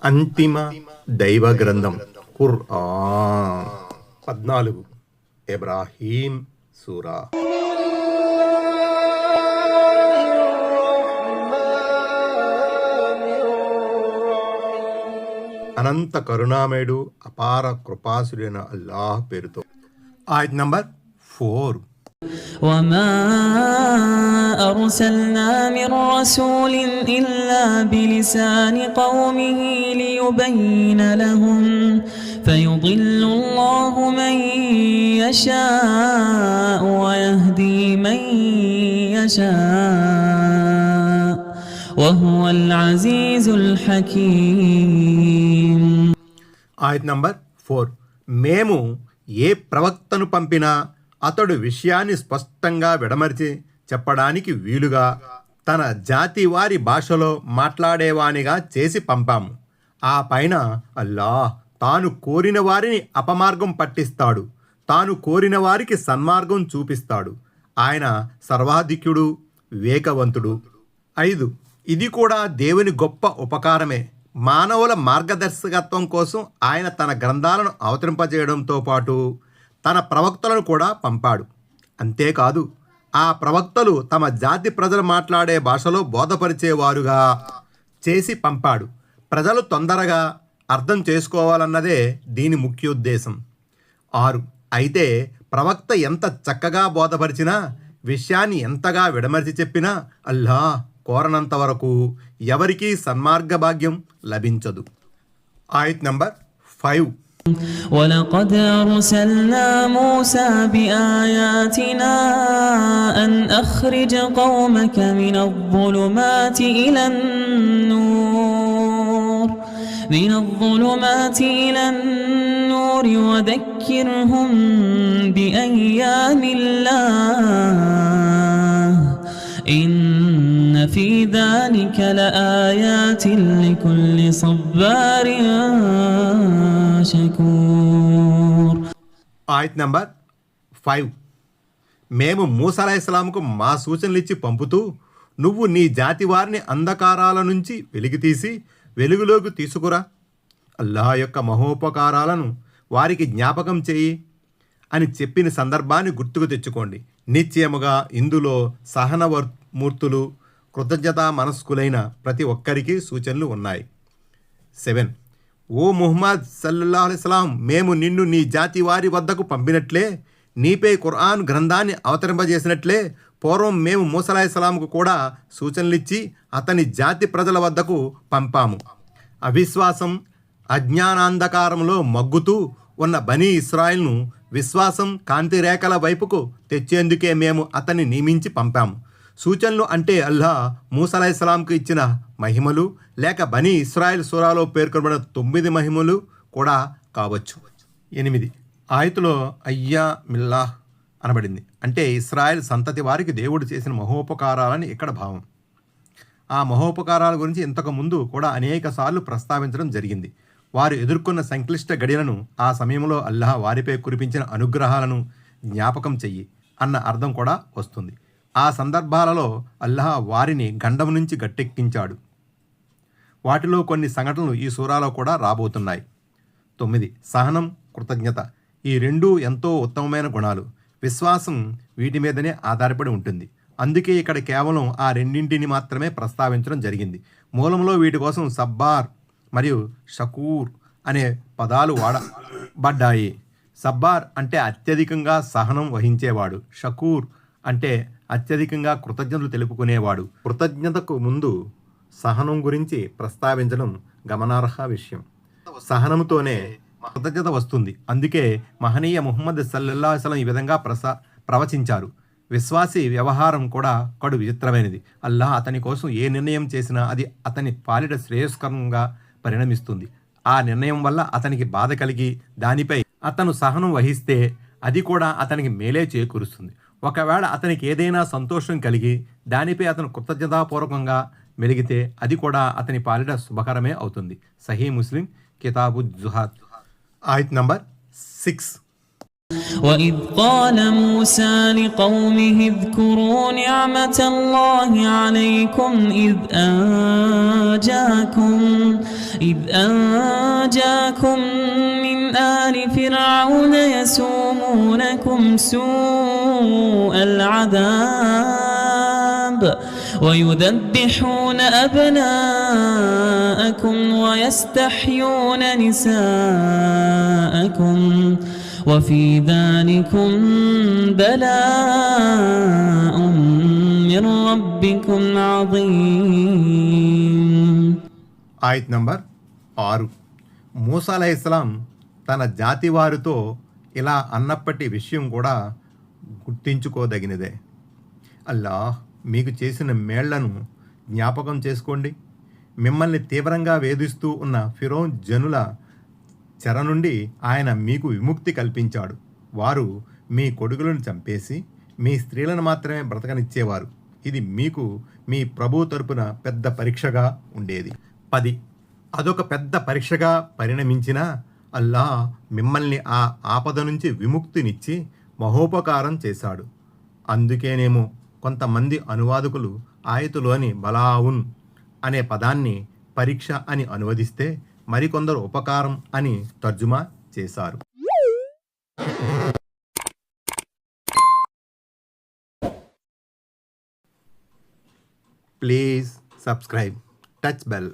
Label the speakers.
Speaker 1: అంతిమ దైవ గ్రంథం ఖుర్ఆన్ 14 ఇబ్రాహీం సూరా. అనంత కరుణామయుడు అపార కృపాసుడైన అల్లాహ్ పేరుతో. ఆయత్ నంబర్ 4.
Speaker 2: وما أرسلنا من رسول إلا بلسان قومه ليبين لهم فيضل الله من يشاء ويهدي من يشاء وهو العزيز الحكيم.
Speaker 1: ఆయత్ నంబర్ 4. మేము ఏ ప్రవక్తను పంపినా అతడు విషయాన్ని స్పష్టంగా విడమర్చి చెప్పడానికి వీలుగా తన జాతి వారి భాషలో మాట్లాడేవానిగా చేసి పంపాము. ఆ పైన అల్లాహ్ తాను కోరిన వారిని అపమార్గం పట్టిస్తాడు, తాను కోరిన వారికి సన్మార్గం చూపిస్తాడు. ఆయన సర్వాధిక్యుడు, వివేకవంతుడు. 5. ఇది కూడా దేవుని గొప్ప ఉపకారమే. మానవుల మార్గదర్శకత్వం కోసం ఆయన తన గ్రంథాలను అవతరింపజేయడంతో పాటు తన ప్రవక్తలను కూడా పంపాడు. అంతేకాదు, ఆ ప్రవక్తలు తమ జాతి ప్రజలు మాట్లాడే భాషలో బోధపరిచేవారుగా చేసి పంపాడు. ప్రజలు తొందరగా అర్థం చేసుకోవాలన్నదే దీని ముఖ్యోద్దేశం. 6. అయితే ప్రవక్త ఎంత చక్కగా బోధపరిచినా, విషయాన్ని ఎంతగా విడమర్చి చెప్పినా అల్లాహ్ కోరనంత వరకు ఎవరికీ సన్మార్గ భాగ్యం లభించదు. ఆయత్ నంబర్ 5.
Speaker 2: ولقد أرسلنا موسى بآياتنا أن أخرج قومك من الظلمات إلى النور وذكرهم بأيام الله إن في ذلك لآيات لكل صبار شكور.
Speaker 1: ఆయత్ నంబర్ 5. మేము మూసా అలైహిస్సలాంకు మా సూచనలు ఇచ్చి పంపుతూ, నువ్వు నీ జాతి వారిని అంధకారాల నుంచి వెలికితీసి వెలుగులోకి తీసుకురా, అల్లాహ్ యొక్క మహోపకారాలను వారికి జ్ఞాపకం చేయి అని చెప్పిన సందర్భాన్ని గుర్తుకు తెచ్చుకోండి. నిశ్చయముగా ఇందులో సహనమూర్తులు, కృతజ్ఞతా మనస్కులైన ప్రతి ఒక్కరికి సూచనలు ఉన్నాయి. 7. ఓ ముహమ్మద్ సల్లల్లాహు అలైహి వసల్లం, మేము నిన్ను నీ జాతి వారి వద్దకు పంపినట్లే, నీపై ఖురాన్ గ్రంథాన్ని అవతరింపజేసినట్లే పూర్వం మేము మూసా అలైహిస్సలాంకు కూడా సూచనలిచ్చి అతని జాతి ప్రజల వద్దకు పంపాము. అవిశ్వాసం, అజ్ఞానాంధకారంలో మగ్గుతూ ఉన్న బనీ ఇస్రాయిల్ను విశ్వాసం, కాంతి రేఖల వైపుకు తెచ్చేందుకే మేము అతన్ని నియమించి పంపాము. సూచనలు అంటే అల్లాహ్ మూసా అలైహిస్సలాంకు ఇచ్చిన మహిమలు, లేక బనీ ఇస్రాయిల్ సూరాలో పేర్కొనబడిన 9 మహిమలు కూడా కావచ్చు. 8. ఆయతులో అయ్యా మిల్లాహ్ అనబడింది. అంటే ఇస్రాయిల్ సంతతి వారికి దేవుడు చేసిన మహోపకారాలని ఇక్కడ భావం. ఆ మహోపకారాల గురించి ఇంతకుముందు కూడా అనేక సార్లు ప్రస్తావించడం జరిగింది. వారు ఎదుర్కొన్న సంక్లిష్ట గడియలను, ఆ సమయంలో అల్లాహ్ వారిపై కురిపించిన అనుగ్రహాలను జ్ఞాపకం చెయ్యి అన్న అర్థం కూడా వస్తుంది. ఆ సందర్భాలలో అల్లాహ్ వారిని గండం నుంచి గట్టెక్కించాడు. వాటిలో కొన్ని సంఘటనలు ఈ సూరాలో కూడా రాబోతున్నాయి. 9. సహనం, కృతజ్ఞత. ఈ రెండూ ఎంతో ఉత్తమమైన గుణాలు. విశ్వాసం వీటి మీదనే ఆధారపడి ఉంటుంది. అందుకే ఇక్కడ కేవలం ఆ రెండింటిని మాత్రమే ప్రస్తావించడం జరిగింది. మూలంలో వీటి కోసం సబ్బార్ మరియు షకూర్ అనే పదాలు వాడబడ్డాయి. సబ్బార్ అంటే అత్యధికంగా సహనం వహించేవాడు. షకూర్ అంటే అత్యధికంగా కృతజ్ఞతలు తెలుపుకునేవాడు. కృతజ్ఞతకు ముందు సహనం గురించి ప్రస్తావించడం గమనార్హ విషయం. సహనంతోనే కృతజ్ఞత వస్తుంది. అందుకే మహనీయ ముహమ్మద్ సల్లల్లాహు అలైహి వసల్లం ఈ విధంగా ప్రవచించారు. విశ్వాసి వ్యవహారం కూడా కడు విచిత్రమైనది. అల్లాహ్ అతని కోసం ఏ నిర్ణయం చేసినా అది అతని పాలిట శ్రేయస్కరంగా పరిణమిస్తుంది. ఆ నిర్ణయం వల్ల అతనికి బాధ కలిగి దానిపై అతను సహనం వహిస్తే అది కూడా అతనికి మేలే చేకూరుస్తుంది. ఒకవేళ అతనికి ఏదైనా సంతోషం కలిగి దానిపై అతను కృతజ్ఞతాపూర్వకంగా మెలిగితే అది కూడా అతని పాలిట శుభకరమే అవుతుంది. సహీ ముస్లిం కితాబు జుహాద్. ఆయత్ నంబర్ 6.
Speaker 2: وإذ قال موسى لقومه اذكروا نعمة الله عليكم إذ أنجاكم من آل فرعون يسومونكم سوء العذاب ويذبحون أبناءكم ويستحيون نساءكم وفي ذلكم بلاء من ربكم عظيم.
Speaker 1: ఆయత్ నంబర్ 6. మూసా అలైహిస్సలాం తన జాతి వారితో ఇలా అన్నప్పటి విషయం కూడా గుర్తించుకోదగినదే. అల్లాహ్ మీకు చేసిన మేళ్లను జ్ఞాపకం చేసుకోండి. మిమ్మల్ని తీవ్రంగా వేధిస్తూ ఉన్న ఫిరౌన్ జనుల చెర నుండి ఆయన మీకు విముక్తి కల్పించాడు. వారు మీ కొడుకులను చంపేసి మీ స్త్రీలను మాత్రమే బ్రతకనిచ్చేవారు. ఇది మీకు మీ ప్రభు తరపున పెద్ద పరీక్షగా ఉండేది. 10. అదొక పెద్ద పరీక్షగా పరిణమించినా అల్లాహ్ మిమ్మల్ని ఆ ఆపద నుంచి విముక్తినిచ్చి మహోపకారం చేశాడు. అందుకేనేమో కొంతమంది అనువాదకులు ఆయతులోని బలావున్ అనే పదాన్ని పరీక్ష అని అనువదిస్తే మరికొందరు ఉపకారం అని తర్జుమా చేశారు. Please subscribe, touch bell.